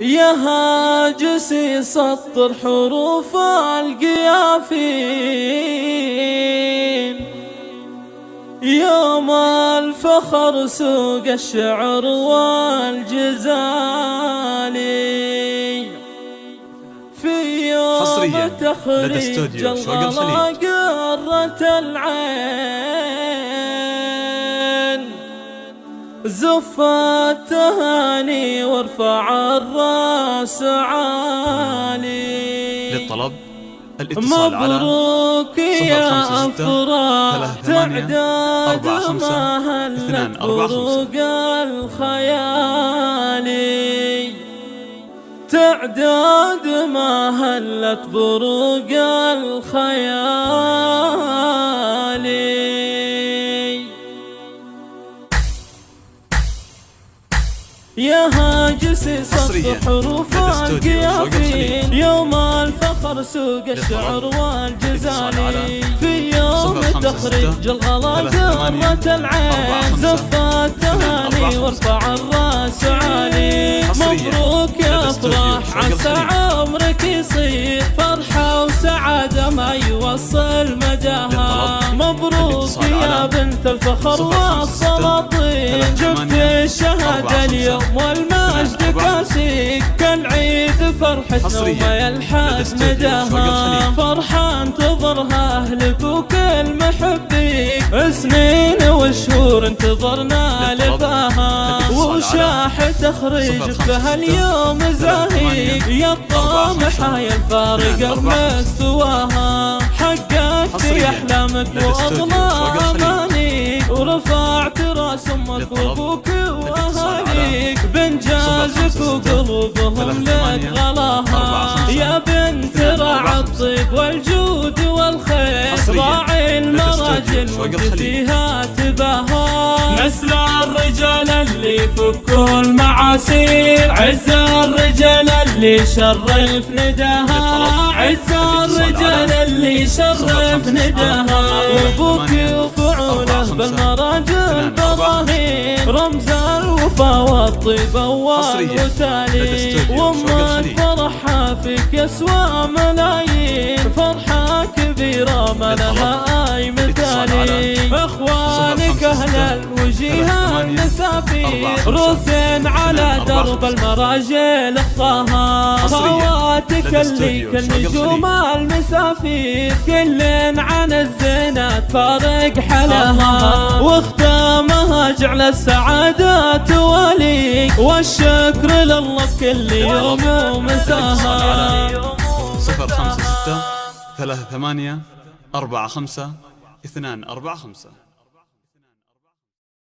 يا هاجسي سطر حروف القيافين، يوم الفخر سوق الشعر والجزالي، في يوم تخريج الغلا قرة العين، زف التهاني وارفع الراس عالي. للطلب الاتصال على مبروك يا أفراح تعداد ما هلت بروق الخيالي، تعداد ما هلت بروق الخيالي. يا هاجسي سطر حروف القيافين، يوم الفخر سوق الشعر والجزالي، في يوم تخرج الغلا قرة العين، زف التهاني وارفع الراس عالي. مبروك يا افراح عسى عمرك يصير فرحة وسعادة ما يوصل مداها. مبروك يا بنت الفخر والسلاطين، جبت الشهادة اليوم والمجد كاسيك، كالعيد فرحتنا وما يلحق مداها. فرحة انتظرها اهلك وكل محبيك، سنين وشهور انتظرنا لفاها، وشاح تخرج بها اليوم زاهيك. يا الطامحة يا الفارقة بمستواها، حققت يا احلامك واغلى امانيك، ورفعت راس امك وابوك واهاليك، بانجازك وقلوبهم لك غلاها. يا بنت راعي الطيب والجود والخير، راعي المراجل وانت فيها تباها. نسل الرجال اللي يفكوا المعاسير، عز الرجال اللي شرف نداها، عز الرجال اللي شرف نداها. وابوك وفعوله بالمراجل براهين، رمز الوفا والطيب اول وتالي، وما فرحها فيك يسوى ملايين، فرحة كبيرة ما لها اي مثالي. اخوانك اهل الوجيه النسافير، روسين على درب المراجل اخطاها، خواتك اللي كالنجوم المسافير، كل عن الزينات فارق حلاها، واختامها جعل السعادة تواليك، والشكر لله بكل يوم ومساها. 056 38 45 245